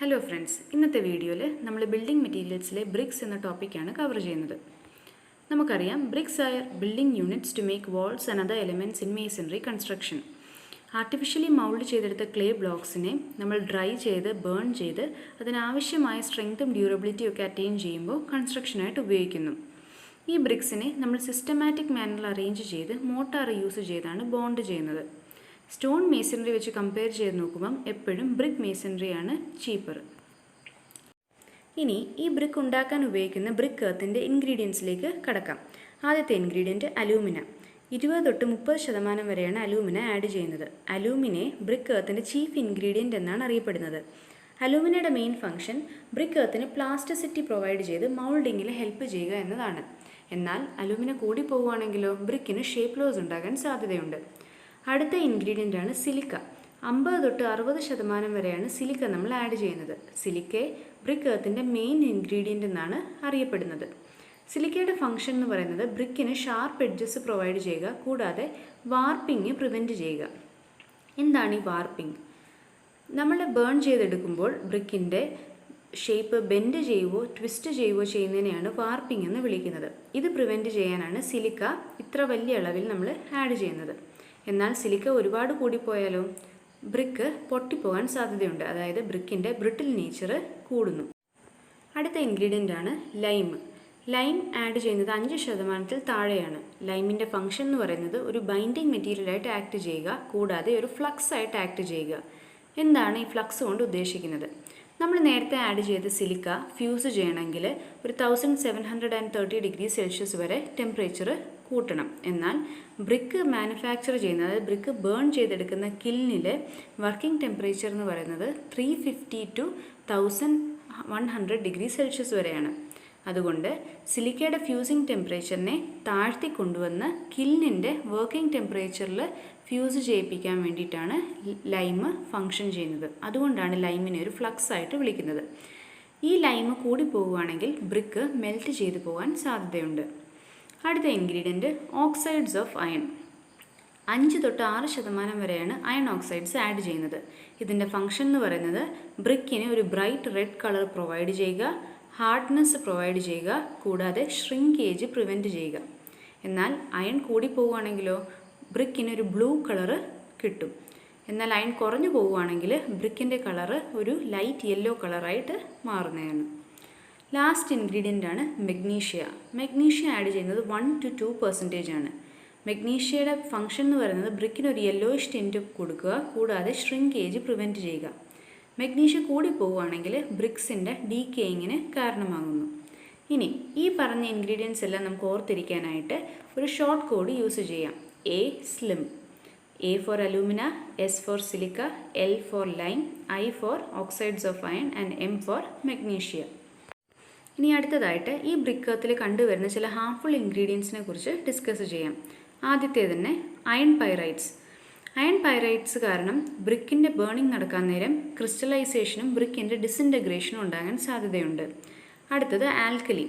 Hello friends, ഇന്നത്തെ വീഡിയോയിൽ നമ്മൾ ബിൽഡിംഗ് മെറ്റീരിയൽസിലെ ബ്രിക്സ് എന്ന ടോപ്പിക്കാണ് കവർ ചെയ്യുന്നത്. നമുക്കറിയാം, bricks are building units to make walls and other elements in masonry construction. Artificially mould ചെയ്തെടുത്ത ക്ലേ ബ്ലോക്സിനെ നമ്മൾ ഡ്രൈ ചെയ്ത് ബേൺ ചെയ്ത് അതിനാവശ്യമായ സ്ട്രെങ്ത്തും ഡ്യൂറബിലിറ്റിയും ഒക്കെ അറ്റൈൻ ചെയ്യുമ്പോൾ കൺസ്ട്രക്ഷനായിട്ട് ഉപയോഗിക്കുന്നു. ഈ ബ്രിക്സിനെ നമ്മൾ സിസ്റ്റമാറ്റിക് മാനറിൽ അറേഞ്ച് ചെയ്ത് മോട്ടാർ യൂസ് ചെയ്താണ് ബോണ്ട് ചെയ്യുന്നത്. സ്റ്റോൺ മേസണറി വെച്ച് കമ്പയർ ചെയ്ത് നോക്കുമ്പം എപ്പോഴും ബ്രിക്ക് മേസണറിയാണ് ചീപ്പർ. ഇനി ഈ ബ്രിക്ക് ഉണ്ടാക്കാൻ ഉപയോഗിക്കുന്ന ബ്രിക്ക് എർത്തിൻ്റെ ഇൻഗ്രീഡിയൻസിലേക്ക് കടക്കാം. ആദ്യത്തെ ഇൻഗ്രീഡിയൻറ്റ് അലൂമിന. 20 തൊട്ട് 30% വരെയാണ് അലൂമിന ആഡ് ചെയ്യുന്നത്. അലൂമിനെ ബ്രിക്ക് എർത്തിൻ്റെ ചീഫ് ഇൻഗ്രീഡിയൻ്റ് എന്നാണ് അറിയപ്പെടുന്നത്. അലൂമിനയുടെ മെയിൻ ഫംഗ്ഷൻ ബ്രിക്ക് എർത്തിന് പ്ലാസ്റ്റിസിറ്റി പ്രൊവൈഡ് ചെയ്ത് മൗൾഡിങ്ങിൽ ഹെൽപ്പ് ചെയ്യുക എന്നതാണ്. എന്നാൽ അലൂമിന കൂടി പോവുകയാണെങ്കിലോ ബ്രിക്കിന് ഷേപ്പ് ലോസ് ഉണ്ടാകാൻ സാധ്യതയുണ്ട്. അടുത്ത ഇൻഗ്രീഡിയൻ്റ് ആണ് സിലിക്ക. 50 തൊട്ട് 60% വരെയാണ് സിലിക്ക നമ്മൾ ആഡ് ചെയ്യുന്നത്. സിലിക്കയെ ബ്രിക്ക് എർത്തിൻ്റെ മെയിൻ ഇൻഗ്രീഡിയൻ്റ് എന്നാണ് അറിയപ്പെടുന്നത്. സിലിക്കയുടെ ഫംഗ്ഷൻ എന്ന് പറയുന്നത് ബ്രിക്കിന് ഷാർപ്പ് എഡ്ജസ് പ്രൊവൈഡ് ചെയ്യുക, കൂടാതെ വാർപ്പിംഗ് പ്രിവെൻറ്റ് ചെയ്യുക. എന്താണ് ഈ വാർപ്പിംഗ്? നമ്മൾ ബേൺ ചെയ്തെടുക്കുമ്പോൾ ബ്രിക്കിൻ്റെ ഷേപ്പ് ബെൻഡ് ചെയ്യുകയോ ട്വിസ്റ്റ് ചെയ്യുകയോ ചെയ്യുന്നതിനെയാണ് വാർപ്പിംഗ് എന്ന് വിളിക്കുന്നത്. ഇത് പ്രിവെൻറ്റ് ചെയ്യാനാണ് സിലിക്ക ഇത്ര വലിയ അളവിൽ നമ്മൾ ആഡ് ചെയ്യുന്നത്. എന്നാൽ സിലിക്ക ഒരുപാട് കൂടിപ്പോയാലോ ബ്രിക്ക് പൊട്ടിപ്പോകാൻ സാധ്യതയുണ്ട്, അതായത് ബ്രിക്കിൻ്റെ ബ്രിട്ടിൽ നേച്ചർ കൂടുന്നു. അടുത്ത ഇൻഗ്രീഡിയൻ്റ് ആണ് ലൈം. ലൈം ആഡ് ചെയ്യുന്നത് 5% താഴെയാണ്. ലൈമിൻ്റെ ഫംഗ്ഷൻ എന്ന് പറയുന്നത് ഒരു ബൈൻഡിങ് മെറ്റീരിയലായിട്ട് ആക്ട് ചെയ്യുക, കൂടാതെ ഒരു ഫ്ലക്സ് ആയിട്ട് ആക്ട് ചെയ്യുക. എന്താണ് ഈ ഫ്ലക്സ് കൊണ്ട് ഉദ്ദേശിക്കുന്നത്? നമ്മൾ നേരത്തെ ആഡ് ചെയ്ത സിലിക്ക ഫ്യൂസ് ചെയ്യണമെങ്കിൽ ഒരു 1730°C വരെ ടെമ്പറേച്ചർ കൂട്ടണം. എന്നാൽ ബ്രിക്ക് മാനുഫാക്ചർ ചെയ്യുന്നത്, അതായത് ബ്രിക്ക് ബേൺ ചെയ്തെടുക്കുന്ന കില്ലിലെ വർക്കിംഗ് ടെമ്പറേച്ചർ എന്ന് പറയുന്നത് 350 to 1100°C വരെയാണ്. അതുകൊണ്ട് സിലിക്കയുടെ ഫ്യൂസിങ് ടെമ്പറേച്ചറിനെ താഴ്ത്തി കൊണ്ടുവന്ന് കില്ലിൻ്റെ വർക്കിംഗ് ടെമ്പറേച്ചറിൽ ഫ്യൂസ് ചെയ്യിപ്പിക്കാൻ വേണ്ടിയിട്ടാണ് ലൈം ഫങ്ഷൻ ചെയ്യുന്നത്. അതുകൊണ്ടാണ് ലൈമിനെ ഒരു ഫ്ലക്സ് ആയിട്ട് വിളിക്കുന്നത്. ഈ ലൈം കൂടി പോവുകയാണെങ്കിൽ ബ്രിക്ക് മെൽറ്റ് ചെയ്തു പോകാൻ സാധ്യതയുണ്ട്. അടുത്ത ഇൻഗ്രീഡിയൻറ്റ് ഓക്സൈഡ്സ് ഓഫ് അയൺ. 5 തൊട്ട് 6% വരെയാണ് അയൺ ഓക്സൈഡ്സ് ആഡ് ചെയ്യുന്നത്. ഇതിൻ്റെ ഫംഗ്ഷൻ എന്ന് പറയുന്നത് ബ്രിക്കിന് ഒരു ബ്രൈറ്റ് റെഡ് കളർ പ്രൊവൈഡ് ചെയ്യുക, ഹാർഡ്നെസ് പ്രൊവൈഡ് ചെയ്യുക, കൂടാതെ ഷ്രിങ്കേജ് പ്രിവെൻറ്റ് ചെയ്യുക. എന്നാൽ അയൺ കൂടി പോവുകയാണെങ്കിലോ ബ്രിക്കിന് ഒരു ബ്ലൂ കളറ് കിട്ടും. എന്നാൽ അയൺ കുറഞ്ഞു പോവുകയാണെങ്കിൽ ബ്രിക്കിൻ്റെ കളറ് ഒരു ലൈറ്റ് യെല്ലോ കളറായിട്ട് മാറുന്നതാണ്. ലാസ്റ്റ് ഇൻഗ്രീഡിയൻ്റ് ആണ് മെഗ്നീഷ്യ. മെഗ്നീഷ്യ ആഡ് ചെയ്യുന്നത് 1 to 2% ആണ്. മെഗ്നീഷ്യയുടെ ഫംഗ്ഷൻ എന്ന് പറയുന്നത് ബ്രിക്കിന് ഒരു യെല്ലോയിഷ് ടിൻറ്റ് കൊടുക്കുക, കൂടാതെ ഷ്രിങ്കേജ് പ്രിവെൻറ്റ് ചെയ്യുക. മെഗ്നീഷ്യ കൂടി പോവുകയാണെങ്കിൽ ബ്രിക്സിൻ്റെ ഡീക്കേയിങ്ങിന് കാരണമാകുന്നു. ഇനി ഈ പറഞ്ഞ ഇൻഗ്രീഡിയൻസ് എല്ലാം നമുക്ക് ഓർത്തിരിക്കാനായിട്ട് ഒരു ഷോർട്ട് കോഡ് യൂസ് ചെയ്യാം. A slim, A for alumina, S for silica, L for lime, I for oxides of iron and M for magnesia. ഇനി അടുത്തതായിട്ട് ഈ ബ്രിക്ക് എർത്തിൽ കണ്ടുവരുന്ന ചില ഹാർംഫുൾ ഇൻഗ്രീഡിയൻസിനെ കുറിച്ച് ഡിസ്കസ് ചെയ്യാം. ആദ്യത്തെ തന്നെ അയൺ പൈറൈറ്റ്സ്. അയൺ പൈറൈറ്റ്സ് കാരണം ബ്രിക്കിൻ്റെ ബേണിംഗ് നടക്കാൻ നേരം ക്രിസ്റ്റലൈസേഷനും ബ്രിക്കിൻ്റെ ഡിസിൻറ്റഗ്രേഷനും ഉണ്ടാകാൻ സാധ്യതയുണ്ട്. അടുത്തത് ആൽക്കലി.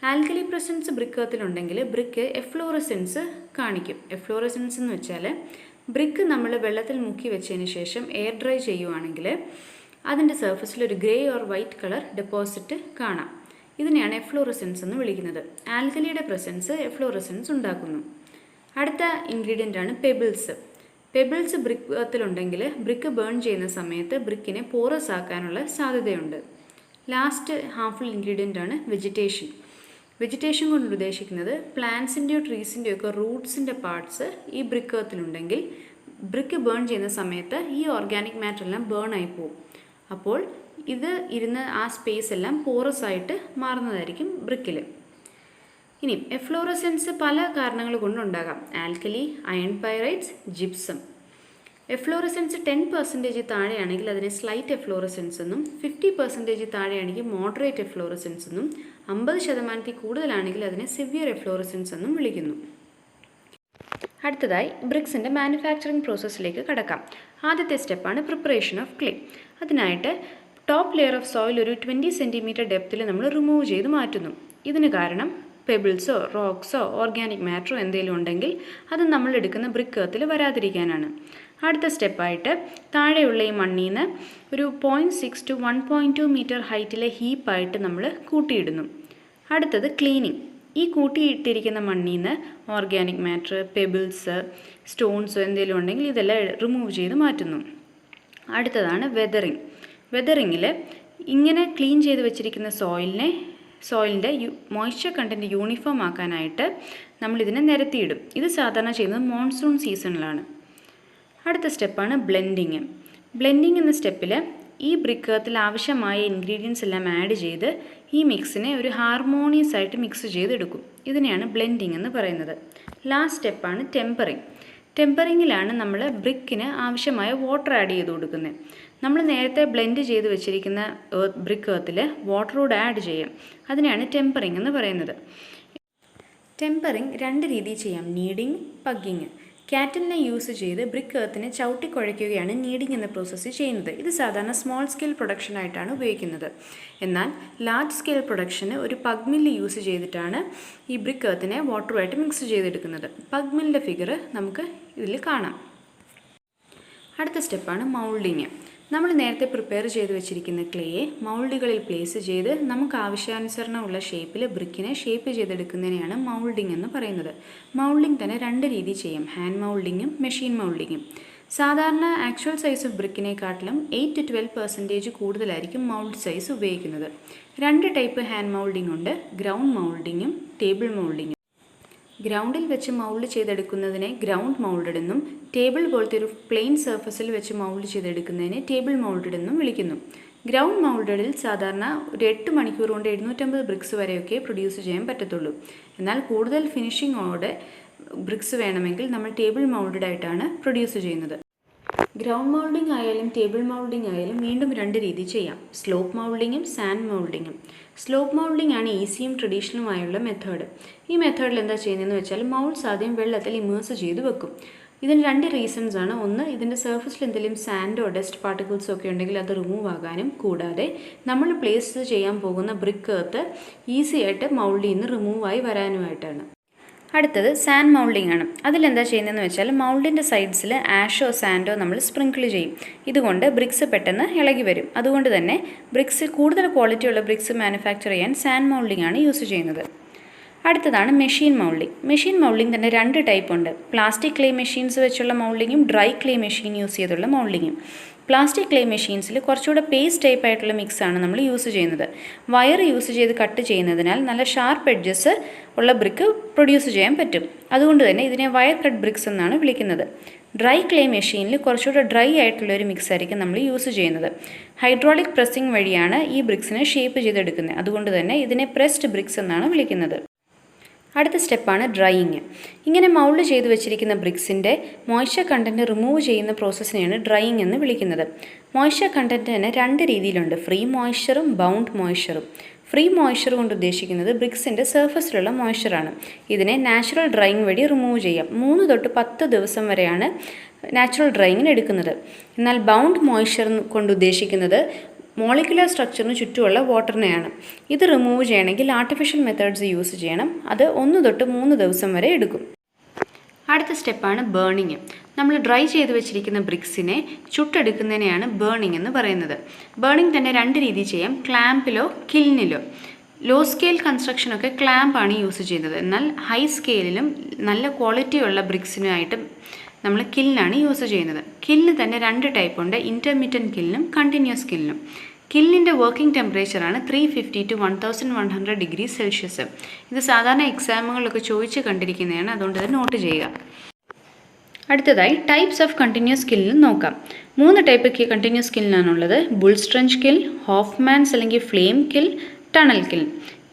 ആൽക്കലി പ്രസൻസ് ബ്രിക്ക് എർത്തിലുണ്ടെങ്കിൽ ബ്രിക്ക് എഫ്ലോറസെൻസ് കാണിക്കും. എഫ്ലോറസെൻസ് എന്ന് വെച്ചാൽ ബ്രിക്ക് നമ്മൾ വെള്ളത്തിൽ മുക്കി വെച്ചതിന് ശേഷം എയർ ഡ്രൈ ചെയ്യുവാണെങ്കിൽ അതിൻ്റെ സർഫസിൽ ഒരു grey or white colour deposit കാണാം. ഇതിനെയാണ് എഫ്ലോറസെൻസ് എന്ന് വിളിക്കുന്നത്. ആൽക്കലിയുടെ പ്രസൻസ് എഫ്ലോറസെൻസ് ഉണ്ടാക്കുന്നു. അടുത്ത ഇൻഗ്രീഡിയൻ്റ് ആണ് പെബിൾസ്. പെബിൾസ് ബ്രിക്ക് എർത്തിലുണ്ടെങ്കിൽ ബ്രിക്ക് ബേൺ ചെയ്യുന്ന സമയത്ത് ബ്രിക്കിനെ പോറസ് ആക്കാനുള്ള സാധ്യതയുണ്ട്. ലാസ്റ്റ് ഹാർംഫുൾ ഇൻഗ്രീഡിയൻ്റ് ആണ് വെജിറ്റേഷൻ. വെജിറ്റേഷൻ കൊണ്ട് ഉദ്ദേശിക്കുന്നത് പ്ലാന്റ്സിൻ്റെയോ ട്രീസിൻ്റെയോ ഒക്കെ റൂട്ട്സിൻ്റെ പാർട്സ് ഈ ബ്രിക്ക് എർത്തിലുണ്ടെങ്കിൽ ബ്രിക്ക് ബേൺ ചെയ്യുന്ന സമയത്ത് ഈ ഓർഗാനിക് മാറ്റർ എല്ലാം ബേൺ ആയി പോകും. അപ്പോൾ ഇത് ഇരുന്ന് ആ സ്പേസ് എല്ലാം പോറസ് ആയിട്ട് മാറുന്നതായിരിക്കും ബ്രിക്കിൽ. ഇനി എഫ്ലോറസെൻസ് പല കാരണങ്ങൾ കൊണ്ടുണ്ടാകാം. Alkali, iron pyrites, gypsum. Efflorescence 10% താഴെയാണെങ്കിൽ അതിനെ സ്ലൈറ്റ് എഫ്ലോറസെൻസ് എന്നും, 50% താഴെയാണെങ്കിൽ മോഡറേറ്റ് എഫ്ലോറസെൻസ് എന്നും, 50% കൂടുതലാണെങ്കിൽ അതിനെ സിവിയർ എഫ്ലോറസെൻസ് എന്നും വിളിക്കുന്നു. അടുത്തതായി ബ്രിക്സിൻ്റെ മാനുഫാക്ചറിങ് പ്രോസസ്സിലേക്ക് കടക്കാം. ആദ്യത്തെ സ്റ്റെപ്പാണ് പ്രിപ്പറേഷൻ ഓഫ് ക്ലേ. അതിനായിട്ട് ടോപ്പ് ലെയർ ഓഫ് സോയിൽ ഒരു 20 cm ഡെപ്തിൽ നമ്മൾ റിമൂവ് ചെയ്ത് മാറ്റുന്നു. ഇതിന് കാരണം പെബിൾസോ റോക്സോ ഓർഗാനിക് മാറ്ററോ എന്തെങ്കിലും ഉണ്ടെങ്കിൽ അത് നമ്മൾ എടുക്കുന്ന ബ്രിക്ക് എർത്തിൽ വരാതിരിക്കാനാണ്. അടുത്ത സ്റ്റെപ്പായിട്ട് താഴെയുള്ള ഈ മണ്ണിൽ നിന്ന് ഒരു 0.6 to 1.2 മീറ്റർ ഹൈറ്റിലെ ഹീപ്പായിട്ട് നമ്മൾ കൂട്ടിയിടുന്നു. അടുത്തത് ക്ലീനിങ്. ഈ കൂട്ടിയിട്ടിരിക്കുന്ന മണ്ണിൽ നിന്ന് ഓർഗാനിക് മാറ്റർ, പെബിൾസ്, സ്റ്റോൺസോ എന്തെങ്കിലും ഉണ്ടെങ്കിൽ ഇതെല്ലാം റിമൂവ് ചെയ്ത് മാറ്റുന്നു. അടുത്തതാണ് വെതറിങ്. വെതറിങ്ങിൽ ഇങ്ങനെ ക്ലീൻ ചെയ്ത് വെച്ചിരിക്കുന്ന സോയിലിൻ്റെ മോയ്സ്ചർ കണ്ടൻറ്റ് യൂണിഫോം ആക്കാനായിട്ട് നമ്മളിതിനെ നിരത്തിയിടും. ഇത് സാധാരണ ചെയ്യുന്നത് മോൺസൂൺ സീസണിലാണ്. അടുത്ത സ്റ്റെപ്പാണ് ബ്ലെൻഡിങ്. ബ്ലെൻഡിങ് എന്ന സ്റ്റെപ്പിൽ ഈ ബ്രിക്ക് എർത്തിൽ ആവശ്യമായ ഇൻഗ്രീഡിയൻസ് എല്ലാം ആഡ് ചെയ്ത് ഈ മിക്സിനെ ഒരു ഹാർമോണിയസ് ആയിട്ട് മിക്സ് ചെയ്തെടുക്കും. ഇതിനെയാണ് ബ്ലെൻഡിങ് എന്ന് പറയുന്നത്. ലാസ്റ്റ് സ്റ്റെപ്പാണ് ടെമ്പറിങ്. ടെമ്പറിങ്ങിലാണ് നമ്മൾ ബ്രിക്കിന് ആവശ്യമായ വാട്ടർ ആഡ് ചെയ്ത് കൊടുക്കുന്നത്. നമ്മൾ നേരത്തെ ബ്ലെൻഡ് ചെയ്ത് വെച്ചിരിക്കുന്ന ബ്രിക്ക് എർത്തിൽ വാട്ടർ കൂടെ ആഡ് ചെയ്യാം. അതിനെയാണ് ടെമ്പറിങ് എന്ന് പറയുന്നത്. ടെമ്പറിങ് 2 രീതിയിൽ ചെയ്യാം: നീഡിങ്, പഗ്ഗിങ്. കാറ്റലിനെ യൂസ് ചെയ്ത് ബ്രിക്ക് എർത്തിനെ ചവിട്ടി കുഴയ്ക്കുകയാണ് നീഡിങ് എന്ന പ്രോസസ്സ് ചെയ്യുന്നത്. ഇത് സാധാരണ സ്മോൾ സ്കെയിൽ പ്രൊഡക്ഷനായിട്ടാണ് ഉപയോഗിക്കുന്നത്. എന്നാൽ ലാർജ് സ്കെയിൽ പ്രൊഡക്ഷന് ഒരു പഗ് മില്ല് യൂസ് ചെയ്തിട്ടാണ് ഈ ബ്രിക്ക് എർത്തിനെ വാട്ടറുമായിട്ട് മിക്സ് ചെയ്തെടുക്കുന്നത്. പഗ് മില്ലിൻ്റെ ഫിഗർ നമുക്ക് ഇതിൽ കാണാം. അടുത്ത സ്റ്റെപ്പാണ് മൗൾഡിങ്. നമ്മൾ നേരത്തെ പ്രിപ്പയർ ചെയ്ത് വെച്ചിരിക്കുന്ന ക്ലേയെ മൗൾഡുകളിൽ പ്ലേസ് ചെയ്ത് നമുക്ക് ആവശ്യാനുസരണമുള്ള ഷേപ്പിൽ ബ്രിക്കിനെ ഷേപ്പ് ചെയ്തെടുക്കുന്നതിനെയാണ് മൗൾഡിങ് എന്ന് പറയുന്നത്. മൗൾഡിങ് തന്നെ 2 രീതിയിൽ ചെയ്യാം: ഹാൻഡ് മൗൾഡിങ്ങും മെഷീൻ മൗൾഡിങ്ങും. സാധാരണ ആക്ച്വൽ സൈസ് ഓഫ് ബ്രിക്കിനെക്കാട്ടിലും 8 to 12% കൂടുതലായിരിക്കും മൗൾഡ് സൈസ് ഉപയോഗിക്കുന്നത്. 2 ടൈപ്പ് ഹാൻഡ് മൗൾഡിംഗ് ഉണ്ട്: ഗ്രൗണ്ട് മൗൾഡിങ്ങും ടേബിൾ മൗൾഡിങ്ങും. ഗ്രൗണ്ടിൽ വെച്ച് മൗൾഡ് ചെയ്തെടുക്കുന്നതിനെ ഗ്രൗണ്ട് മൗൾഡഡ് എന്നും ടേബിൾ പോലത്തെ ഒരു പ്ലെയിൻ സർഫസിൽ വെച്ച് മൗൾഡ് ചെയ്തെടുക്കുന്നതിനെ ടേബിൾ മൗൾഡഡ് എന്നും വിളിക്കുന്നു. ഗ്രൗണ്ട് മൗൾഡഡിൽ സാധാരണ ഒരു 8 മണിക്കൂർ കൊണ്ട് 750 ബ്രിക്സ് വരെയൊക്കെ പ്രൊഡ്യൂസ് ചെയ്യാൻ പറ്റത്തുള്ളൂ. എന്നാൽ കൂടുതൽ ഫിനിഷിങ്ങോടെ ബ്രിക്സ് വേണമെങ്കിൽ നമ്മൾ ടേബിൾ മൗൾഡഡ് ആയിട്ടാണ് പ്രൊഡ്യൂസ് ചെയ്യുന്നത്. ഗ്രൗണ്ട് മൗൾഡിംഗ് ആയാലും ടേബിൾ മൗൾഡിംഗ് ആയാലും വീണ്ടും 2 രീതി ചെയ്യാം: സ്ലോപ്പ് മൗൾഡിങ്ങും സാൻഡ് മൗൾഡിങ്ങും. സ്ലോപ്പ് മൗൾഡിംഗ് ആണ് ഈസിയും ട്രഡീഷണലുമായുള്ള മെത്തേഡ്. ഈ മെത്തേഡിൽ എന്താ ചെയ്യുന്നതെന്ന് വെച്ചാൽ മൗൾഡ്സ് ആദ്യം വെള്ളത്തിൽ ഇമേഴ്സ് ചെയ്ത് വെക്കും. ഇതിന് 2 റീസൺസ് ആണ്. ഒന്ന്, ഇതിൻ്റെ സർഫസിൽ എന്തെങ്കിലും സാൻഡോ ഡസ്റ്റ് പാർട്ടിക്കിൾസോ ഒക്കെ ഉണ്ടെങ്കിൽ അത് റിമൂവ് ആകാനും, കൂടാതെ നമ്മൾ പ്ലേസ് ചെയ്യാൻ പോകുന്ന ബ്രിക്ക് എർത്ത് ഈസി ആയിട്ട് മൗൾഡിൽ നിന്ന് റിമൂവ് ആയി വരാനുമായിട്ടാണ്. അടുത്തത് സാൻഡ് മൗൾഡിംഗ് ആണ്. അതിലെന്താ ചെയ്യുന്നതെന്ന് വെച്ചാൽ മൗൾഡിൻ്റെ സൈഡ്സിൽ ആഷോ സാൻഡോ നമ്മൾ സ്പ്രിങ്കിൾ ചെയ്യും. ഇതുകൊണ്ട് ബ്രിക്സ് പെട്ടെന്ന് ഇളകി വരും. അതുകൊണ്ട് തന്നെ കൂടുതൽ ക്വാളിറ്റിയുള്ള ബ്രിക്സ് മാനുഫാക്ചർ ചെയ്യാൻ സാൻഡ് മൗൾഡിംഗ് ആണ് യൂസ് ചെയ്യുന്നത്. അടുത്തതാണ് മെഷീൻ മൗൾഡിംഗ്. മെഷീൻ മൗൾഡിംഗ് തന്നെ 2 ടൈപ്പ് ഉണ്ട്: പ്ലാസ്റ്റിക് ക്ലേ മെഷീൻസ് വെച്ചുള്ള മൗൾഡിങ്ങും ഡ്രൈ ക്ലേ മെഷീൻ യൂസ് ചെയ്തുള്ള മൗൾഡിങ്ങും. പ്ലാസ്റ്റിക് ക്ലേ മെഷീൻസിൽ കുറച്ചുകൂടെ പേസ്റ്റ് ടൈപ്പ് ആയിട്ടുള്ള മിക്സാണ് നമ്മൾ യൂസ് ചെയ്യുന്നത്. വയർ യൂസ് ചെയ്ത് കട്ട് ചെയ്യുന്നതിനാൽ നല്ല ഷാർപ്പ് എഡ്ജസ് ഉള്ള ബ്രിക്ക് പ്രൊഡ്യൂസ് ചെയ്യാൻ പറ്റും. അതുകൊണ്ട് തന്നെ ഇതിനെ വയർ കട്ട് ബ്രിക്സ് എന്നാണ് വിളിക്കുന്നത്. ഡ്രൈ ക്ലേ മെഷീനിൽ കുറച്ചുകൂടെ ഡ്രൈ ആയിട്ടുള്ളൊരു മിക്സ് ആയിരിക്കും നമ്മൾ യൂസ് ചെയ്യുന്നത്. ഹൈഡ്രോളിക് പ്രസ്സിംഗ് വഴിയാണ് ഈ ബ്രിക്സിനെ ഷേപ്പ് ചെയ്തെടുക്കുന്നത്. അതുകൊണ്ട് തന്നെ ഇതിനെ പ്രസ്ഡ് ബ്രിക്സ് എന്നാണ് വിളിക്കുന്നത്. അടുത്ത സ്റ്റെപ്പാണ് ഡ്രൈയിങ്. ഇങ്ങനെ മൗൾഡ് ചെയ്ത് വെച്ചിരിക്കുന്ന ബ്രിക്സിൻ്റെ മോയ്സ്ചർ കണ്ടൻറ്റ് റിമൂവ് ചെയ്യുന്ന പ്രോസസ്സിനെയാണ് ഡ്രൈയിങ് എന്ന് വിളിക്കുന്നത്. മോയ്സ്ചർ കണ്ടൻറ്റ് തന്നെ 2 രീതിയിലുണ്ട്: ഫ്രീ മോയ്സ്ചറും ബൗണ്ട് മോയ്സ്ചറും. ഫ്രീ മോയ്സ്ചർ കൊണ്ട് ഉദ്ദേശിക്കുന്നത് ബ്രിക്സിൻ്റെ സർഫസിലുള്ള മോയ്സ്ചറാണ്. ഇതിനെ നാച്ചുറൽ ഡ്രൈയിങ് വഴി റിമൂവ് ചെയ്യാം. 3 to 10 ദിവസം വരെയാണ് നാച്ചുറൽ ഡ്രൈയിങ്ങിന് എടുക്കുന്നത്. എന്നാൽ ബൗണ്ട് മോയ്സ്ചർ കൊണ്ട് ഉദ്ദേശിക്കുന്നത് മോളിക്കുലർ സ്ട്രക്ചറിന് ചുറ്റുമുള്ള വാട്ടറിനെയാണ്. ഇത് റിമൂവ് ചെയ്യണമെങ്കിൽ ആർട്ടിഫിഷ്യൽ മെത്തേഡ്സ് യൂസ് ചെയ്യണം. അത് 1 to 3 ദിവസം വരെ എടുക്കും. അടുത്ത സ്റ്റെപ്പാണ് ബേണിങ്. നമ്മൾ ഡ്രൈ ചെയ്ത് വെച്ചിരിക്കുന്ന ബ്രിക്സിനെ ചുട്ടെടുക്കുന്നതിനെയാണ് ബേണിങ് എന്ന് പറയുന്നത്. ബേണിങ് തന്നെ 2 രീതി ചെയ്യാം: ക്ലാമ്പിലോ കിൽനിലോ. ലോ സ്കെയിൽ കൺസ്ട്രക്ഷനൊക്കെ ക്ലാമ്പാണ് യൂസ് ചെയ്യുന്നത്. എന്നാൽ ഹൈ സ്കെയിലിലും നല്ല ക്വാളിറ്റിയുള്ള ബ്രിക്സിനായിട്ട് നമ്മൾ കില്ലിനാണ് യൂസ് ചെയ്യുന്നത്. കില്ലിന് തന്നെ 2 ടൈപ്പ് ഉണ്ട്: ഇൻ്റർമീഡിയറ്റ് കില്ലിനും കണ്ടിന്യൂസ് കില്ലിനും. കില്ലിൻ്റെ വർക്കിംഗ് ടെമ്പറേച്ചറാണ് 350 to 1100 ഡിഗ്രി സെൽഷ്യസ്. ഇത് സാധാരണ എക്സാമുകളിലൊക്കെ ചോദിച്ച് കണ്ടിരിക്കുന്നതാണ്, അതുകൊണ്ട് തന്നെ നോട്ട് ചെയ്യുക. അടുത്തതായി ടൈപ്സ് ഓഫ് കണ്ടിന്യൂസ് കില്ലിന് നോക്കാം. 3 ടൈപ്പ് കണ്ടിന്യൂസ് കില്ലിനാണുള്ളത്: ബുൾസ്ട്രഞ്ച് കിൽ, ഹോഫ്മാൻസ് അല്ലെങ്കിൽ ഫ്ലെയിം കിൽ, ടണൽ കിൽ.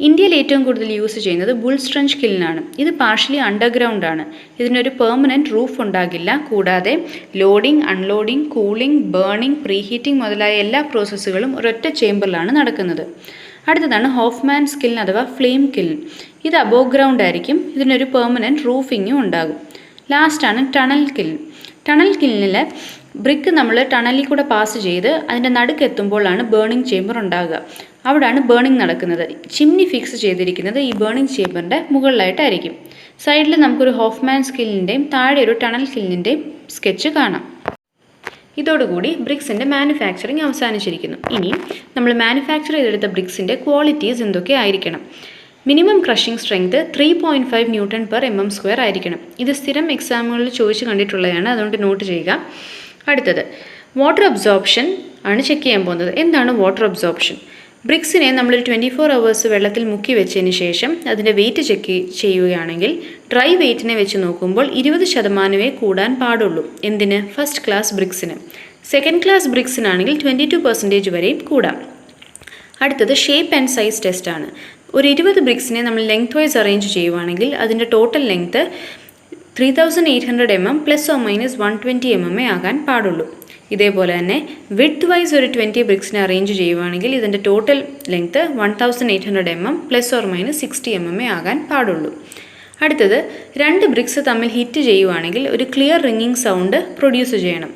ഇന്ത്യയിൽ ഏറ്റവും കൂടുതൽ യൂസ് ചെയ്യുന്നത് ബുൾസ്ട്രഞ്ച് കില്ലിനാണ്. ഇത് പാർഷ്യലി അണ്ടർഗ്രൗണ്ട് ആണ്. ഇതിനൊരു പെർമനൻറ്റ് റൂഫ് ഉണ്ടാകില്ല. കൂടാതെ loading, unloading, cooling, burning, preheating മുതലായ എല്ലാ പ്രോസസ്സുകളും ഒരൊറ്റ ചേമ്പറിലാണ് നടക്കുന്നത്. അടുത്തതാണ് ഹോഫ്മാൻസ് കില്ലിൻ അഥവാ ഫ്ലെയിം കില്ലിൻ. ഇത് അബോവ് ഗ്രൗണ്ട് ആയിരിക്കും. ഇതിനൊരു പെർമനൻറ്റ് റൂഫിങ്ങും ഉണ്ടാകും. ലാസ്റ്റാണ് ടണൽ കില്ലിൻ. ടണൽ കില്ലിനിൽ ബ്രിക്ക് നമ്മൾ ടണലിൽ കൂടെ പാസ് ചെയ്ത് അതിൻ്റെ നടുക്കെത്തുമ്പോഴാണ് ബേണിംഗ് ചേമ്പർ ഉണ്ടാകുക. അവിടെയാണ് ബേണിംഗ് നടക്കുന്നത്. ചിമ്നി ഫിക്സ് ചെയ്തിരിക്കുന്നത് ഈ ബേണിംഗ് ചേമ്പറിൻ്റെ മുകളിലായിട്ടായിരിക്കും. സൈഡിൽ നമുക്കൊരു ഹോഫ്മാൻസ് കില്ലിൻ്റെയും താഴെ ഒരു ടണൽ കില്ലിൻ്റെയും സ്കെച്ച് കാണാം. ഇതോടുകൂടി ബ്രിക്സിൻ്റെ മാനുഫാക്ചറിങ് അവസാനിച്ചിരിക്കുന്നു. ഇനി നമ്മൾ മാനുഫാക്ചർ ചെയ്തെടുത്ത ബ്രിക്സിൻ്റെ ക്വാളിറ്റീസ് എന്തൊക്കെ ആയിരിക്കണം? മിനിമം ക്രഷിംഗ് സ്ട്രെങ്ത് 3.5 Nm/mm² ആയിരിക്കണം. ഇത് സ്ഥിരം എക്സാമുകളിൽ ചോദിച്ച് കണ്ടിട്ടുള്ളതാണ്, അതുകൊണ്ട് നോട്ട് ചെയ്യുക. അടുത്തത് വാട്ടർ അബ്സോർപ്ഷൻ ആണ് ചെക്ക് ചെയ്യാൻ പോകുന്നത്. എന്താണ് വാട്ടർ അബ്സോർപ്ഷൻ? ബ്രിക്സിനെ നമ്മളൊരു 24 hours വെള്ളത്തിൽ മുക്കി വെച്ചതിന് ശേഷം അതിൻ്റെ വെയിറ്റ് ചെക്ക് ചെയ്യുകയാണെങ്കിൽ ഡ്രൈ വെയിറ്റിനെ വെച്ച് നോക്കുമ്പോൾ 20% കൂടാൻ പാടുള്ളൂ. എന്തിന്? ഫസ്റ്റ് ക്ലാസ് ബ്രിക്സിന്. സെക്കൻഡ് ക്ലാസ് ബ്രിക്സിനാണെങ്കിൽ 22% വരെയും കൂടാം. അടുത്തത് ഷേപ്പ് ആൻഡ് സൈസ് ടെസ്റ്റ് ആണ്. ഒരു 20 ബ്രിക്സിനെ നമ്മൾ ലെങ്ത് വൈസ് അറേഞ്ച് ചെയ്യുവാണെങ്കിൽ അതിൻ്റെ ടോട്ടൽ ലെങ്ത്ത് 3800 mm ± 120 mm ആകാൻ പാടുള്ളൂ. ഇതേപോലെ തന്നെ വിഡ്ത്ത് വൈസ് ഒരു 20 ബ്രിക്സിനെ അറേഞ്ച് ചെയ്യുവാണെങ്കിൽ ഇതിൻ്റെ ടോട്ടൽ ലെങ്ത്ത് 1800 mm ± 60 mm ആകാൻ പാടുള്ളൂ. അടുത്തത് 2 ബ്രിക്സ് തമ്മിൽ ഹിറ്റ് ചെയ്യുവാണെങ്കിൽ ഒരു ക്ലിയർ റിംഗിങ് സൗണ്ട് പ്രൊഡ്യൂസ് ചെയ്യണം.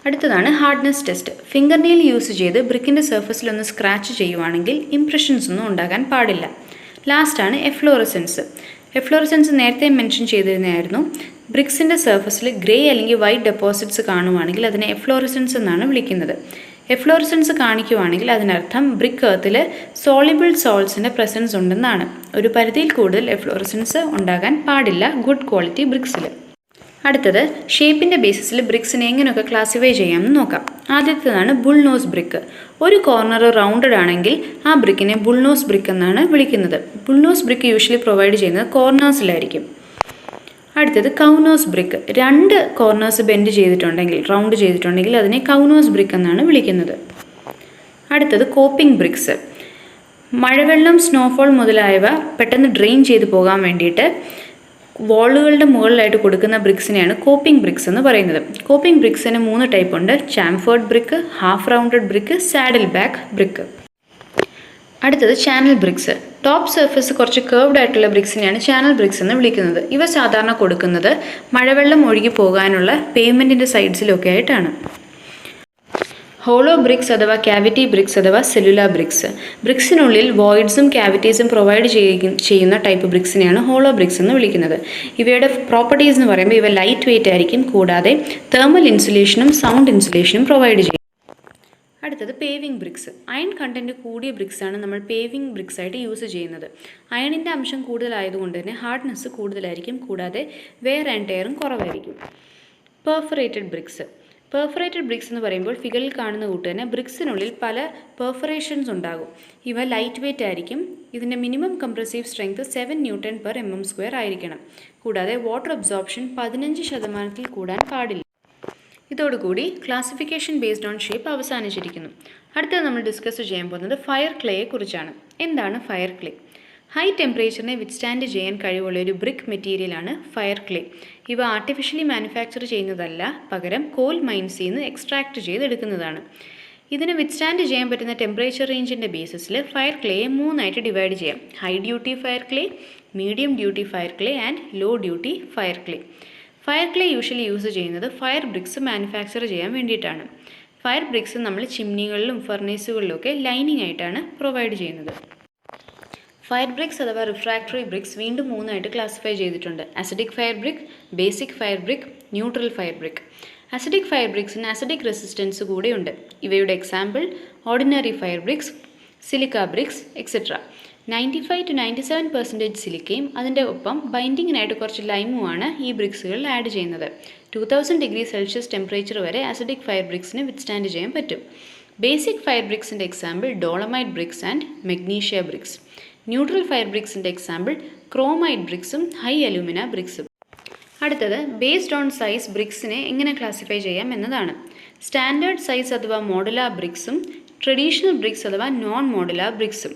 അടുത്തതാണ് hardness test. Finger nail use ചെയ്ത് ബ്രിക്കിൻ്റെ സർഫസിലൊന്ന് സ്ക്രാച്ച് ചെയ്യുവാണെങ്കിൽ ഇംപ്രഷൻസ് ഒന്നും ഉണ്ടാകാൻ പാടില്ല. ലാസ്റ്റാണ് എഫ്ലോറസെൻസ്. എഫ്ലോറസെൻസ് നേരത്തെ മെൻഷൻ ചെയ്തിരുന്നതായിരുന്നു. ബ്രിക്സിൻ്റെ സർഫസിൽ ഗ്രേ അല്ലെങ്കിൽ വൈറ്റ് ഡെപ്പോസിറ്റ്സ് കാണുവാണെങ്കിൽ അതിനെ എഫ്ലോറസെൻസ് എന്നാണ് വിളിക്കുന്നത്. എഫ്ലോറസെൻസ് കാണിക്കുവാണെങ്കിൽ അതിനർത്ഥം ബ്രിക്ക് എർത്തിൽ സോളിബിൾ സോൾട്സിൻ്റെ പ്രസൻസ് ഉണ്ടെന്നാണ്. ഒരു പരിധിയിൽ കൂടുതൽ എഫ്ലോറസെൻസ് ഉണ്ടാകാൻ പാടില്ല ഗുഡ് ക്വാളിറ്റി ബ്രിക്സിൽ. അടുത്തത് ഷേപ്പിൻ്റെ ബേസിസിൽ ബ്രിക്സിനെ എങ്ങനെയൊക്കെ ക്ലാസിഫൈ ചെയ്യാമെന്ന് നോക്കാം. ആദ്യത്തേതാണ് ബുൾനോസ് ബ്രിക്ക്. ഒരു കോർണർ റൗണ്ടഡ് ആണെങ്കിൽ ആ ബ്രിക്കിനെ ബുൾനോസ് ബ്രിക്ക് എന്നാണ് വിളിക്കുന്നത്. ബുൾനോസ് ബ്രിക്ക് യൂഷ്വലി പ്രൊവൈഡ് ചെയ്യുന്നത് കോർണേഴ്സിലായിരിക്കും. അടുത്തത് കൗനോസ് ബ്രിക്ക്. 2 കോർണേഴ്സ് ബെൻഡ് ചെയ്തിട്ടുണ്ടെങ്കിൽ, റൗണ്ട് ചെയ്തിട്ടുണ്ടെങ്കിൽ അതിനെ കൗനോസ് ബ്രിക്ക് എന്നാണ് വിളിക്കുന്നത്. അടുത്തത് കോപ്പിംഗ് ബ്രിക്സ്. മഴവെള്ളം, സ്നോഫോൾ മുതലായവ പെട്ടെന്ന് ഡ്രെയിൻ ചെയ്ത് പോകാൻ വേണ്ടിയിട്ട് വാളുകളുടെ മുകളിലായിട്ട് കൊടുക്കുന്ന ബ്രിക്സിനെയാണ് കോപ്പിംഗ് ബ്രിക്സ് എന്ന് പറയുന്നത്. കോപ്പിംഗ് ബ്രിക്സിന് 3 ടൈപ്പ് ഉണ്ട്: chamfered brick, half rounded brick, saddle back brick. അടുത്തത് ചാനൽ ബ്രിക്സ്. ടോപ്പ് സർഫസ് കുറച്ച് കേർവ്ഡ് ആയിട്ടുള്ള ബ്രിക്സിനെയാണ് ചാനൽ ബ്രിക്സ് എന്ന് വിളിക്കുന്നത്. ഇവ സാധാരണ കൊടുക്കുന്നത് മഴവെള്ളം ഒഴുകി പോകാനുള്ള പേയ്മെൻറ്റിൻ്റെ സൈഡ്സിലൊക്കെ ആയിട്ടാണ്. ഹോളോ ബ്രിക്സ് അഥവാ ക്യാവിറ്റി ബ്രിക്സ് അഥവാ സെല്ലുലാർ ബ്രിക്സ്. ബ്രിക്സിനുള്ളിൽ വോയിഡ്സും ക്യാവിറ്റീസും പ്രൊവൈഡ് ചെയ്യുന്ന ടൈപ്പ് ബ്രിക്സിനെയാണ് ഹോളോ ബ്രിക്സ് എന്ന് വിളിക്കുന്നത്. ഇവയുടെ പ്രോപ്പർട്ടീസ് എന്ന് പറയുമ്പോൾ ഇവ ലൈറ്റ് വെയിറ്റ് ആയിരിക്കും, കൂടാതെ തെർമൽ ഇൻസുലേഷനും സൗണ്ട് ഇൻസുലേഷനും പ്രൊവൈഡ് ചെയ്യും. അടുത്തത് പേവിംഗ് ബ്രിക്സ്. അയൺ കണ്ടൻറ്റ് കൂടിയ ബ്രിക്സാണ് നമ്മൾ പേവിംഗ് ബ്രിക്സ് ആയിട്ട് യൂസ് ചെയ്യുന്നത്. അയണിൻ്റെ അംശം കൂടുതലായതുകൊണ്ട് തന്നെ ഹാർഡ്നെസ് കൂടുതലായിരിക്കും, കൂടാതെ വെയർ ആൻഡ് ടയറും കുറവായിരിക്കും. Perforated BRICS. പെർഫറേറ്റഡ് ബ്രിക്സ് എന്ന് പറയുമ്പോൾ ഫിഗറിൽ കാണുന്ന കൂട്ട് തന്നെ ബ്രിക്സിനുള്ളിൽ പല പെർഫറേഷൻസ് ഉണ്ടാകും. ഇവ ലൈറ്റ് വെയിറ്റ് ആയിരിക്കും. ഇതിൻ്റെ മിനിമം കംപ്രസീവ് സ്ട്രെങ്ത് 7 Nm/mm² ആയിരിക്കണം. കൂടാതെ വാട്ടർ അബ്സോർപ്ഷൻ 15% കൂടാൻ പാടില്ല. ഇതോടുകൂടി ക്ലാസിഫിക്കേഷൻ ബേസ്ഡ് ഓൺ ഷേപ്പ് അവസാനിച്ചിരിക്കുന്നു. അടുത്തത് നമ്മൾ ഡിസ്കസ് ചെയ്യാൻ പോകുന്നത് ഫയർ ക്ലേയെ കുറിച്ചാണ്. എന്താണ് ഫയർ ക്ലേ? ഹൈ ടെമ്പറേച്ചറിനെ വിത്ത്സ്റ്റാൻഡ് ചെയ്യാൻ കഴിവുള്ള ഒരു ബ്രിക്ക് മെറ്റീരിയലാണ് ഫയർ ക്ലേ. ഇവ ആർട്ടിഫിഷ്യലി മാനുഫാക്ചർ ചെയ്യുന്നതല്ല, പകരം കോൾ മൈൻസിൽ നിന്ന് എക്സ്ട്രാക്ട് ചെയ്തെടുക്കുന്നതാണ്. ഇതിന് വിത്ത്സ്റ്റാൻഡ് ചെയ്യാൻ പറ്റുന്ന ടെമ്പറേച്ചർ റേഞ്ചിൻ്റെ ബേസിസിൽ ഫയർ ക്ലേയെ 3 ആയിട്ട് ഡിവൈഡ് ചെയ്യാം: high duty fire clay, medium duty fire clay and low duty fire clay. Fire clay usually use ചെയ്യുന്നത് ഫയർ ബ്രിക്സ് മാനുഫാക്ചർ ചെയ്യാൻ വേണ്ടിയിട്ടാണ്. ഫയർ ബ്രിക്സ് നമ്മൾ ചിമ്നികളിലും ഫർണേസുകളിലുമൊക്കെ ലൈനിങ് ആയിട്ടാണ് പ്രൊവൈഡ് ചെയ്യുന്നത്. ഫയർ ബ്രിക്സ് അഥവാ റിഫ്രാക്ടറി ബ്രിക്സ് വീണ്ടും 3 ആയിട്ട് ക്ലാസിഫൈ ചെയ്തിട്ടുണ്ട്: acidic fire brick, basic fire brick, neutral fire brick. Acidic fire ബ്രിക്സിന് അസിഡിക് റെസിസ്റ്റൻസ് കൂടെയുണ്ട്. ഇവയുടെ example ordinary fire bricks, silica bricks etcetera. 95 to 97% സിലിക്കയും അതിൻ്റെ ഒപ്പം ബൈൻഡിങ്ങിനായിട്ട് കുറച്ച് ലൈമുമാണ് ഈ ബ്രിക്സുകളിൽ ആഡ് ചെയ്യുന്നത്. 2000°C ടെമ്പറേച്ചർ വരെ അസിഡിക് ഫയർ ബ്രിക്സിന് വിത്ത്സ്റ്റാൻഡ് ചെയ്യാൻ പറ്റും. ബേസിക് ഫയർ ബ്രിക്സിൻ്റെ example dolomite bricks and magnesia bricks. Neutral fire ബ്രിക്സിൻ്റെ എക്സാമ്പിൾ ക്രോമൈറ്റ് ബ്രിക്സും ഹൈ അലൂമിന ബ്രിക്സും. അടുത്തത് ബേസ്ഡ് ഓൺ സൈസ് ബ്രിക്സിനെ എങ്ങനെ ക്ലാസിഫൈ ചെയ്യാം എന്നതാണ്. സ്റ്റാൻഡേർഡ് സൈസ് അഥവാ മോഡുലാർ ബ്രിക്സും ട്രഡീഷണൽ ബ്രിക്സ് അഥവാ നോൺ മോഡുലാർ ബ്രിക്സും.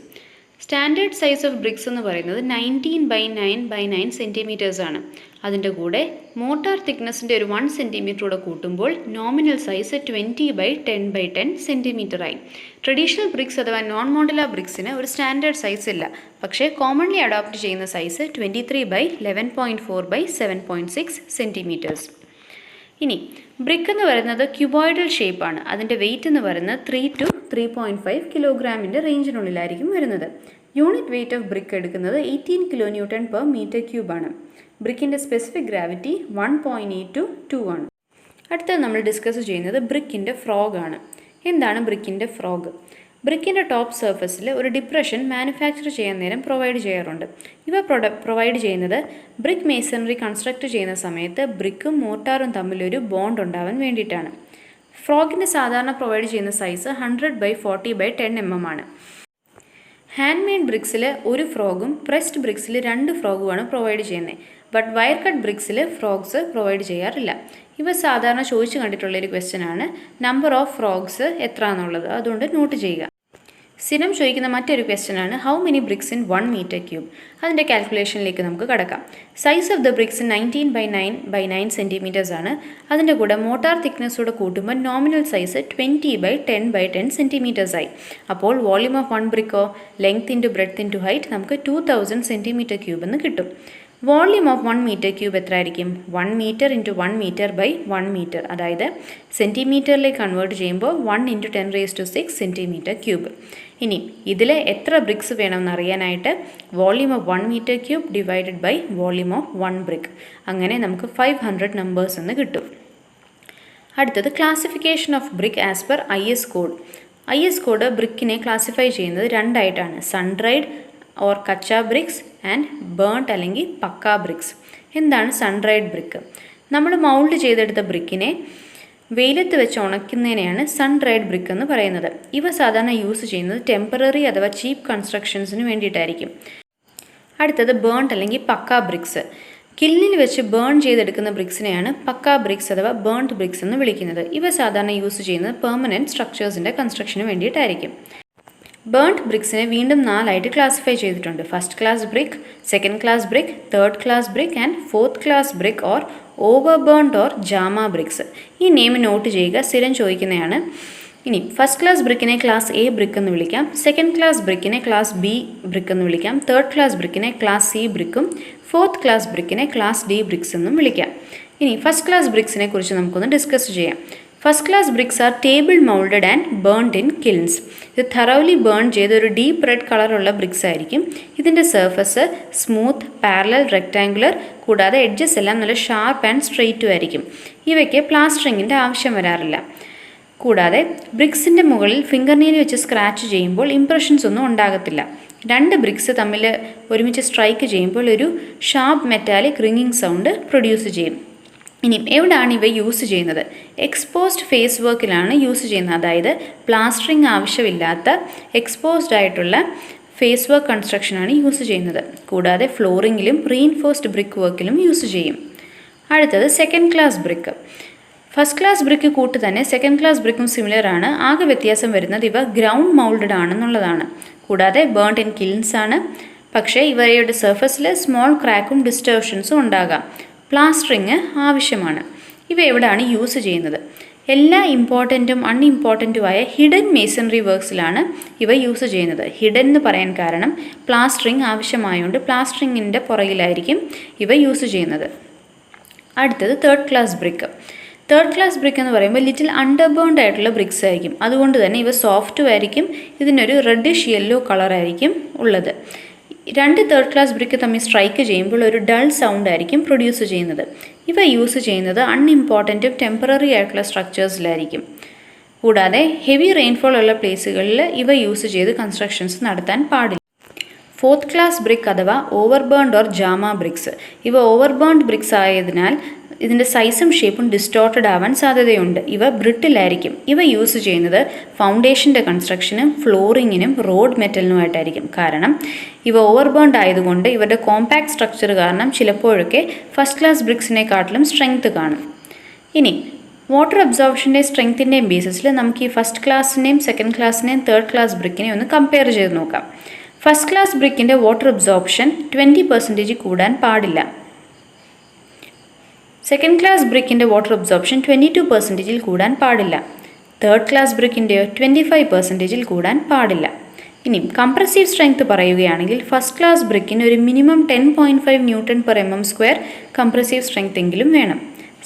സ്റ്റാൻഡേർഡ് സൈസ് ഓഫ് ബ്രിക്സ് എന്ന് പറയുന്നത് 19/9/9 cm ആണ്. അതിൻ്റെ കൂടെ മോട്ടാർ തിക്നെസ്സിൻ്റെ ഒരു 1 cm കൂടെ കൂട്ടുമ്പോൾ നോമിനൽ സൈസ് 20/10/10 cm ആയി. ട്രഡീഷണൽ ബ്രിക്സ് അഥവാ നോൺ മോഡുലാർ ബ്രിക്സിന് ഒരു സ്റ്റാൻഡേർഡ് സൈസ് ഇല്ല, പക്ഷേ കോമൺലി അഡോപ്റ്റ് ചെയ്യുന്ന സൈസ് 23/11.4/7.6 cm. ഇനി ബ്രിക്ക് എന്ന് പറയുന്നത് ക്യൂബോയിഡൽ ഷേപ്പാണ്. അതിൻ്റെ വെയിറ്റ് എന്ന് പറയുന്നത് 3 to 3.5 കിലോഗ്രാമിൻ്റെ റേഞ്ചിനുള്ളിലായിരിക്കും വരുന്നത്. യൂണിറ്റ് വെയിറ്റ് ഓഫ് ബ്രിക്ക് എടുക്കുന്നത് 18 kN/m³ ആണ്. ബ്രിക്കിൻ്റെ സ്പെസിഫിക് ഗ്രാവിറ്റി 1.8 to 2 ആണ്. അടുത്തത് നമ്മൾ ഡിസ്കസ് ചെയ്യുന്നത് ബ്രിക്കിൻ്റെ ഫ്രോഗാണ്. എന്താണ് ബ്രിക്കിൻ്റെ ഫ്രോഗ്? ബ്രിക്കിൻ്റെ ടോപ്പ് സർഫസിൽ ഒരു ഡിപ്രഷൻ മാനുഫാക്ചർ ചെയ്യാൻ നേരം പ്രൊവൈഡ് ചെയ്യാറുണ്ട്. ഇവ പ്രൊവൈഡ് ചെയ്യുന്നത് ബ്രിക്ക് മേസണറി കൺസ്ട്രക്ട് ചെയ്യുന്ന സമയത്ത് ബ്രിക്കും മോർട്ടാറും തമ്മിലൊരു ബോണ്ട് ഉണ്ടാവാൻ വേണ്ടിയിട്ടാണ്. ഫ്രോഗിൻ്റെ സാധാരണ പ്രൊവൈഡ് ചെയ്യുന്ന സൈസ് 100/40/10 mm ആണ്. ഹാൻഡ് മെയ്ഡ് ബ്രിക്സിൽ ഒരു ഫ്രോഗും പ്രസ്ഡ് ബ്രിക്സിൽ 2 ഫ്രോഗുമാണ് പ്രൊവൈഡ് ചെയ്യുന്നത്. ബട്ട് വയർ കട്ട് ബ്രിക്സിൽ ഫ്രോഗ്സ് പ്രൊവൈഡ് ചെയ്യാറില്ല. ഇവ സാധാരണ ചോദിച്ചു കണ്ടിട്ടുള്ളൊരു ക്വസ്റ്റ്യൻ ആണ്. നമ്പർ ഓഫ് ഫ്രോഗ്സ് എത്ര എന്നുള്ളത്, അതുകൊണ്ട് നോട്ട് ചെയ്യുക. സ്ഥിരം ചോദിക്കുന്ന മറ്റൊരു ക്വസ്റ്റ്യൻ ആണ് how many bricks in 1 meter cube. അതിൻ്റെ കാൽക്കുലേഷനിലേക്ക് നമുക്ക് കടക്കാം. Size of the bricks 19/9/9 cm ആണ്. അതിൻ്റെ കൂടെ മോട്ടാർ തിക്നെസ്സോടെ കൂട്ടുമ്പോൾ നോമിനൽ സൈസ് 20/10/10 cm ആയി. അപ്പോൾ വോള്യൂം ഓഫ് 1 ബ്രിക്കോ length into breadth into height നമുക്ക് 2000 cm³ എന്ന് കിട്ടും. വോള്യൂം ഓഫ് 1 meter cube എത്ര ആയിരിക്കും? 1 meter × 1 meter/1 meter, അതായത് സെൻറ്റിമീറ്ററിലേക്ക് കൺവേർട്ട് ചെയ്യുമ്പോൾ 1 × 10⁶ cm³. ഇനി ഇതിൽ എത്ര ബ്രിക്സ് വേണമെന്ന് അറിയാനായിട്ട് volume of 1 meter cube divided by volume of 1 brick, അങ്ങനെ നമുക്ക് 500 നമ്പേഴ്സ് എന്ന് കിട്ടും. അടുത്തത് classification of brick as per IS code. IS code ബ്രിക്കിനെ ക്ലാസിഫൈ ചെയ്യുന്നത് 2 ആയിട്ടാണ്: sun dried or kachcha bricks and burned അല്ലെങ്കിൽ പക്ക ബ്രിക്സ്. എന്താണ് സൺ ഡ്രൈഡ് ബ്രിക്ക്? നമ്മൾ മൗൾഡ് ചെയ്തെടുത്ത ബ്രിക്കിനെ വെയിലത്ത് വെച്ച് ഉണക്കുന്നതിനെയാണ് സൺ ഡ്രൈഡ് ബ്രിക്ക് എന്ന് പറയുന്നത്. ഇവ സാധാരണ യൂസ് ചെയ്യുന്നത് ടെമ്പററി അഥവാ ചീപ്പ് കൺസ്ട്രക്ഷൻസിന് വേണ്ടിയിട്ടായിരിക്കും. അടുത്തത് ബേൺഡ് അല്ലെങ്കിൽ പക്ക ബ്രിക്സ്. കില്ലിൽ വെച്ച് ബേൺ ചെയ്തെടുക്കുന്ന ബ്രിക്സിനെയാണ് പക്ക ബ്രിക്സ് അഥവാ ബേൺഡ് ബ്രിക്സ് എന്ന് വിളിക്കുന്നത്. ഇവ സാധാരണ യൂസ് ചെയ്യുന്നത് പെർമനൻറ്റ് സ്ട്രക്ചേഴ്സിൻ്റെ കൺസ്ട്രക്ഷന് വേണ്ടിയിട്ടായിരിക്കും. ബേൺഡ് ബ്രിക്സിനെ വീണ്ടും 4 ആയിട്ട് ക്ലാസിഫൈ ചെയ്തിട്ടുണ്ട്: first class brick, second class brick, third class brick and fourth class brick or over burned or jhama bricks. ഈ നെയിം നോട്ട് ചെയ്യുക, സ്ഥിരം ചോദിക്കുന്നതാണ്. ഇനി ഫസ്റ്റ് ക്ലാസ് ബ്രിക്കിനെ ക്ലാസ് A ബ്രിക്ക് എന്ന് വിളിക്കാം, സെക്കൻഡ് ക്ലാസ് ബ്രിക്കിനെ ക്ലാസ് B ബ്രിക്ക് എന്ന് വിളിക്കാം, തേർഡ് ക്ലാസ് ബ്രിക്കിനെ ക്ലാസ് C ബ്രിക്കും, ഫോർത്ത് ക്ലാസ് ബ്രിക്കിനെ ക്ലാസ് D ബ്രിക്സ് എന്നും വിളിക്കാം. ഇനി ഫസ്റ്റ് ക്ലാസ് ബ്രിക്സിനെ കുറിച്ച് നമുക്കൊന്ന് ഡിസ്കസ് ചെയ്യാം. First class bricks are table moulded and burned in kilns. ഇത് തറോലി ബേൺ ചെയ്ത ഒരു ഡീപ്പ് റെഡ് കളറുള്ള ബ്രിക്സ് ആയിരിക്കും. ഇതിൻ്റെ സർഫസ് സ്മൂത്ത്, പാരലൽ, റെക്ടാങ്കുലർ, കൂടാതെ എഡ്ജസ് എല്ലാം നല്ല ഷാർപ്പ് ആൻഡ് സ്ട്രെയിറ്റും ആയിരിക്കും. ഇവയ്ക്ക് പ്ലാസ്റ്ററിങ്ങിൻ്റെ ആവശ്യം വരാറില്ല. കൂടാതെ ബ്രിക്സിൻ്റെ മുകളിൽ ഫിംഗർ നെയിൽ വെച്ച് സ്ക്രാച്ച് ചെയ്യുമ്പോൾ ഇംപ്രഷൻസ് ഒന്നും ഉണ്ടാകത്തില്ല. 2 ബ്രിക്സ് തമ്മിൽ ഒരുമിച്ച് സ്ട്രൈക്ക് ചെയ്യുമ്പോൾ ഒരു ഷാർപ്പ് മെറ്റാലിക് റിങ്ങിങ് സൗണ്ട് പ്രൊഡ്യൂസ് ചെയ്യും. ഇനി എവിടെയാണ് ഇവ യൂസ് ചെയ്യുന്നത്? എക്സ്പോസ്ഡ് ഫേസ് വർക്കിലാണ് യൂസ് ചെയ്യുന്നത്. അതായത് പ്ലാസ്റ്ററിങ് ആവശ്യമില്ലാത്ത എക്സ്പോസ്ഡ് ആയിട്ടുള്ള ഫേസ് വർക്ക് കൺസ്ട്രക്ഷനാണ് യൂസ് ചെയ്യുന്നത്. കൂടാതെ ഫ്ലോറിങ്ങിലും റീഇൻഫോഴ്സ്ഡ് ബ്രിക്ക് വർക്കിലും യൂസ് ചെയ്യും. അടുത്തത് second class brick. First class brick കൂട്ട് തന്നെ സെക്കൻഡ് ക്ലാസ് ബ്രിക്കും സിമിലർ ആണ്. ആകെ വ്യത്യാസം വരുന്നത് ഇവ ഗ്രൗണ്ട് മൗൾഡഡ് ആണെന്നുള്ളതാണ്. കൂടാതെ ബേൺഡ് ഇൻ കിൽൻസ് ആണ്. പക്ഷേ ഇവയുടെ സർഫസിൽ സ്മോൾ ക്രാക്കും ഡിസ്റ്റോർഷൻസും ഉണ്ടാകാം. പ്ലാസ്റ്ററിങ് ആവശ്യമാണ്. ഇവ എവിടെയാണ് യൂസ് ചെയ്യുന്നത്? എല്ലാ ഇമ്പോർട്ടൻറ്റും അൺഇമ്പോർട്ടൻറ്റുമായ ഹിഡൻ മേസണറി വർക്ക്സിലാണ് ഇവ യൂസ് ചെയ്യുന്നത്. ഹിഡൻ എന്ന് പറയാൻ കാരണം പ്ലാസ്റ്ററിങ് ആവശ്യമായതുകൊണ്ട് പ്ലാസ്റ്ററിങ്ങിൻ്റെ പുറകിലായിരിക്കും ഇവ യൂസ് ചെയ്യുന്നത്. അടുത്തത് third class brick. Third class brick എന്ന് പറയുമ്പോൾ ലിറ്റിൽ അണ്ടർബേൺഡ് ആയിട്ടുള്ള ബ്രിക്സ് ആയിരിക്കും. അതുകൊണ്ട് തന്നെ ഇവ സോഫ്റ്റും ആയിരിക്കും. ഇതിനൊരു റെഡിഷ് യെല്ലോ കളറായിരിക്കും ഉള്ളത്. 2 തേർഡ് ക്ലാസ് ബ്രിക്ക് തമ്മിൽ സ്ട്രൈക്ക് ചെയ്യുമ്പോൾ ഒരു ഡൾ സൗണ്ട് ആയിരിക്കും പ്രൊഡ്യൂസ് ചെയ്യുന്നത്. ഇവ യൂസ് ചെയ്യുന്നത് അൺഇമ്പോർട്ടൻറ്റും ടെമ്പററി ആയിട്ടുള്ള സ്ട്രക്ചേഴ്സിലായിരിക്കും. കൂടാതെ ഹെവി റെയിൻഫോൾ ഉള്ള പ്ലേസുകളിൽ ഇവ യൂസ് ചെയ്ത് കൺസ്ട്രക്ഷൻസ് നടത്താൻ പാടില്ല. ഫോർത്ത് ക്ലാസ് ബ്രിക്ക് അഥവാ ഓവർബേൺഡ് ഓർ ജാമ ബ്രിക്സ്. ഇവ ഓവർബേൺഡ് ബ്രിക്സ് ആയതിനാൽ ഇതിൻ്റെ സൈസും ഷേപ്പും ഡിസ്റ്റോർട്ടഡ് ആവാൻ സാധ്യതയുണ്ട്. ഇവ ബ്രിട്ടിലായിരിക്കും. ഇവ യൂസ് ചെയ്യുന്നത് ഫൗണ്ടേഷൻ്റെ കൺസ്ട്രക്ഷനും ഫ്ലോറിങ്ങിനും റോഡ് മെറ്റലിനുമായിട്ടായിരിക്കും. കാരണം ഇവ ഓവർബേൺഡ് ആയതുകൊണ്ട് ഇവരുടെ കോമ്പാക്ട് സ്ട്രക്ചർ കാരണം ചിലപ്പോഴൊക്കെ ഫസ്റ്റ് ക്ലാസ് ബ്രിക്സിനെക്കാട്ടിലും സ്ട്രെങ്ത് കാണും. ഇനി വാട്ടർ അബ്സോർപ്ഷൻ്റെ സ്ട്രെങ്ത്തിൻ്റെയും ബേസിസിൽ നമുക്ക് ഈ ഫസ്റ്റ് ക്ലാസ്സിനെയും സെക്കൻഡ് ക്ലാസ്സിനെയും തേർഡ് ക്ലാസ് ബ്രിക്കിനെയും ഒന്ന് കമ്പയർ ചെയ്ത് നോക്കാം. ഫസ്റ്റ് ക്ലാസ് ബ്രിക്കിൻ്റെ വാട്ടർ അബ്സോർപ്ഷൻ 20% കൂടാൻ പാടില്ല. സെക്കൻഡ് ക്ലാസ് ബ്രിക്കിൻ്റെ വാട്ടർ അബ്സോർപ്ഷൻ 22% കൂടാൻ പാടില്ല. തേർഡ് ക്ലാസ് ബ്രിക്കിൻ്റെയോ 25% കൂടാൻ പാടില്ല. ഇനി കംപ്രസീവ് സ്ട്രെങ്ത് പറയുകയാണെങ്കിൽ ഫസ്റ്റ് ക്ലാസ് ബ്രിക്കിന് ഒരു മിനിമം 10.5 Nm/mm² കംപ്രസീവ് സ്ട്രെങ്ത് എങ്കിലും വേണം.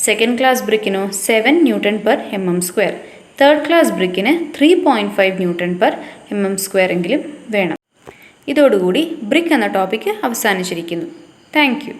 സെക്കൻഡ് ക്ലാസ് ബ്രിക്കിനോ 7 Nm/mm². തേർഡ് ക്ലാസ് ബ്രിക്കിന് 3.5 Nm/mm² എങ്കിലും വേണം. ഇതോടുകൂടി ബ്രിക്ക് എന്ന ടോപ്പിക്ക് അവസാനിച്ചിരിക്കുന്നു. Thank you.